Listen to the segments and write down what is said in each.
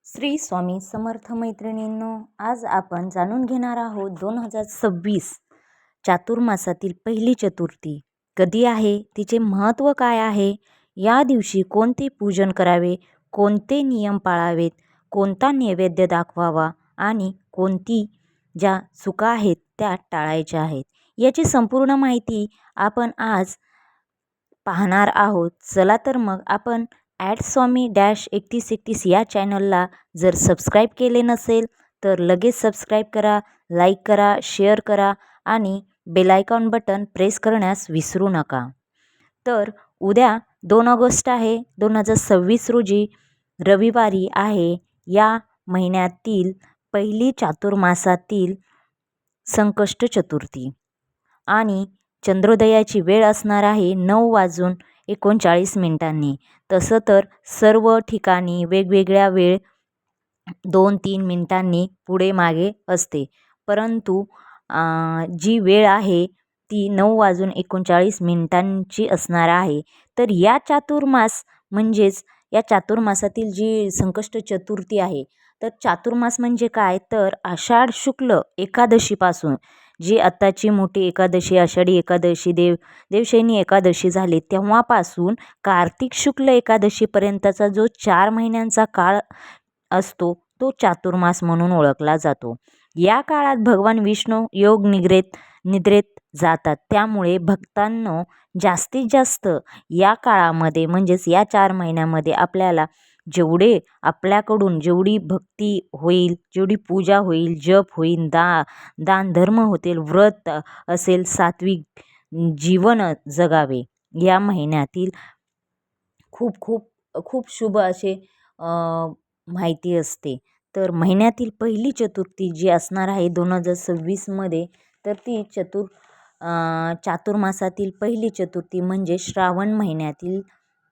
श्री स्वामी समर्थ मैत्रिणींनो, आज आपण जाणून घेणार आहोत 2026 चातुर्मासातील पहिली चतुर्थी कधी आहे, तिचे महत्त्व काय आहे, या दिवशी कोणते पूजन करावे, कोणते नियम पाळावेत, कोणता नैवेद्य दाखवावा आणि कोणती ज्या चुका आहेत त्या टाळायच्या आहेत, याची संपूर्ण माहिती आपण आज पाहणार आहोत. चला तर मग आपण @स्वामी-3131 या चॅनलला जर सबस्क्राईब केले नसेल तर लगेच सबस्क्राईब करा, लाईक करा, शेअर करा आणि बेल आयकॉन बटन प्रेस करण्यास विसरू नका. तर उद्या 2 ऑगस्ट आहे, 2026 रोजी रविवारी आहे. या महिन्यातील पहिली चातुर्मासातील संकष्ट चतुर्थी आणि चंद्रोदयाची वेळ असणार आहे 9:39. तसं तर सर्व ठिकाणी वेगवेगळ्या वेळ 2-3 मिनिटांनी पुढे मागे असते, परंतु जी वेळ आहे ती 9:39 असणार आहे. तर या चातुर्मास म्हणजेच या चातुर्मासातील जी संकष्ट चतुर्थी आहे, तर चातुर्मास म्हणजे काय, तर आषाढ शुक्ल एकादशीपासून जी आत्ताची मोठी एकादशी, आषाढी एकादशी, देवशयनी एकादशी झाली तेव्हापासून कार्तिक शुक्ल एकादशीपर्यंतचा जो 4 महिन्यांचा काळ असतो तो चातुर्मास म्हणून ओळखला जातो. या काळात भगवान विष्णू योग निद्रेत जातात, त्यामुळे भक्तांनो जास्तीत जास्त या काळामध्ये म्हणजेच या 4 महिन्यामध्ये आपल्याला आपल्याकडून जेवढी भक्ती होईल, जेवढी पूजा होईल, जप होईल, दान धर्म होतील, व्रत असेल, सात्विक जीवन जगावे. या महिन्यातील खूप खूप खूप शुभ असे माहिती असते. तर महिन्यातील पहिली चतुर्थी जी असणार आहे 2026मध्ये, तर ती चातुर्मासातील पहिली चतुर्थी म्हणजे श्रावण महिन्यातील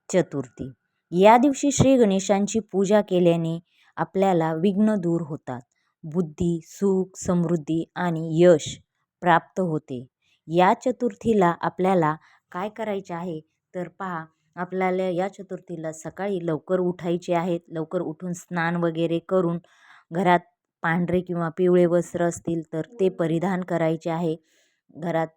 चतुर्थी. या दिवशी श्री गणेशांची पूजा केल्याने आपल्याला विघ्न दूर होतात, बुद्धी, सुख, समृद्धी आणि यश प्राप्त होते. या चतुर्थीला आपल्याला काय करायचे आहे, तर पहा, आपल्याला या चतुर्थीला सकाळी लवकर उठायचे आहेत. लवकर उठून स्नान वगैरे करून घरात पांढरे किंवा पिवळे वस्त्र असतील तर ते परिधान करायचे आहे. घरात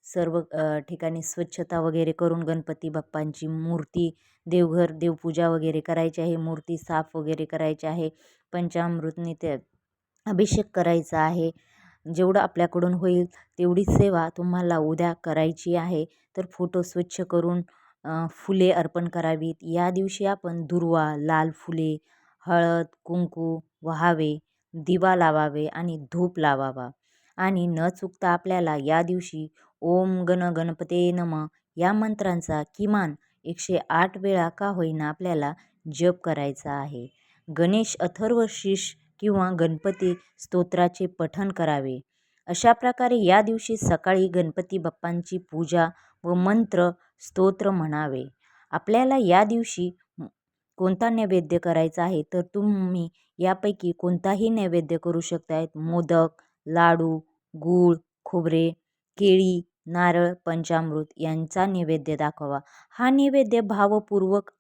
सर्व ठिकाणी स्वच्छता वगैरे करून गणपती बाप्पांची मूर्ती, देवघर, देवपूजा वगैरे करायची आहे. मूर्ती साफ वगैरे करायची आहे. पंचामृतने ते अभिषेक करायचा आहे. जेवढं आपल्याकडून होईल तेवढी सेवा तुम्हाला उद्या करायची आहे. तर फोटो स्वच्छ करून फुले अर्पण करावीत. या दिवशी आपण दुर्वा, लाल फुले, हळद, कुंकू वाहावे, दिवा लावावे आणि धूप लावावा. आणि न चुकता आपल्याला या दिवशी ओम गण गणपते नमः या मंत्रांचा किमान 108 वेळा का होईना आपल्याला जप करायचा आहे. गणेश अथर्वशीर्ष किंवा गणपती स्तोत्राचे पठण करावे. अशा प्रकारे या दिवशी सकाळी गणपती बाप्पांची पूजा व मंत्र स्तोत्र म्हणावे. आपल्याला या दिवशी कोणता नैवेद्य करायचा आहे, तर तुम्ही यापैकी कोणताही नैवेद्य करू शकतायत. मोदक, लाडू, गूळ, खोबरे, केळी, नारळ, पंचामृत यांचा नैवेद्य दाखवा. हा नैवेद्य भावपूर्वक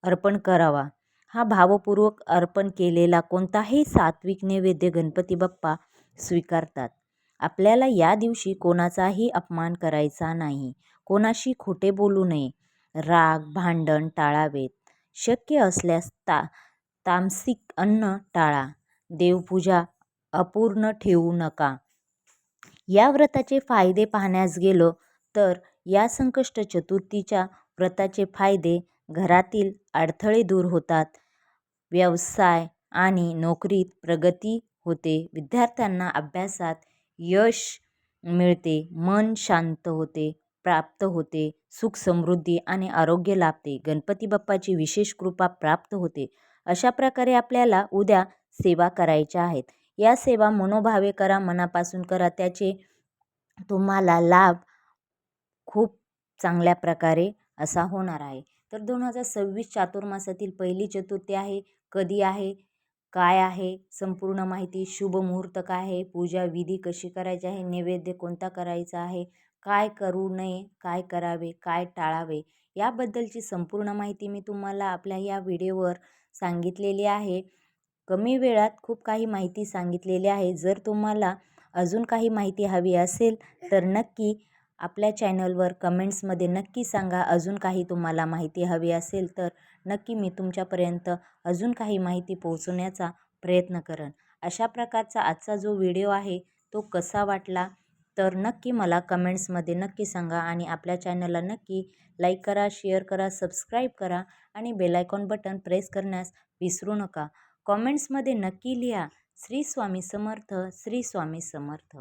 अर्पण करावा. हा भावपूर्वक अर्पण केलेला कोणताही सात्विक नैवेद्य गणपती बाप्पा स्वीकारतात. आपल्याला या दिवशी कोणाचाही अपमान करायचा नाही, कोणाशी खोटे बोलू नये, राग भांडण टाळावेत. शक्य असल्यास तामसिक अन्न टाळा. देवपूजा अपूर्ण ठेवू नका. या व्रताचे फायदे पाहण्यास गेलो तर या संकष्ट चतुर्थीच्या व्रताचे फायदे: घरातील अडथळे दूर होतात, व्यवसाय आणि नोकरीत प्रगती होते, विद्यार्थ्यांना अभ्यासात यश मिळते, मन शांत होते प्राप्त होते, सुख समृद्धी आणि आरोग्य लाभते, गणपती बाप्पाची विशेष कृपा प्राप्त होते. अशा प्रकारे आपल्याला उद्या सेवा करायच्या आहेत. या सेवा मनोभावे करा, मनापासून करा. त्याचे तुम्हाला लाभ खूप चांगल्या प्रकारे असा होणार आहे. तर 2026 चातुर्मासातील पहिली चतुर्थी आहे. कधी आहे, काय आहे, संपूर्ण माहिती, शुभ मुहूर्त काय आहे, पूजा विधी कशी करायची आहे, नैवेद्य कोणता करायचा आहे, काय करू नये, काय करावे, काय टाळावे, याबद्दलची संपूर्ण माहिती मी तुम्हाला आपल्या या व्हिडिओवर सांगितलेली आहे. कमी वेळात खूप काही माहिती सांगितलेली आहे. जर तुम्हाला अजून काही माहिती हवी असेल तर नक्की आपल्या चॅनलवर कमेंट्समध्ये नक्की सांगा. अजून काही तुम्हाला माहिती हवी असेल तर नक्की मी तुमच्यापर्यंत अजून काही माहिती पोहोचवण्याचा प्रयत्न करेन. अशा प्रकारचा आजचा जो व्हिडिओ आहे तो कसा वाटला तर नक्की मला कमेंट्समध्ये नक्की सांगा आणि आपल्या चॅनलला नक्की लाईक करा, शेअर करा, सबस्क्राईब करा आणि बेल आयकॉन बटन प्रेस करण्यास विसरू नका. कमेंट्समध्ये नक्की लिहा. श्री स्वामी समर्थ, श्री स्वामी समर्थ.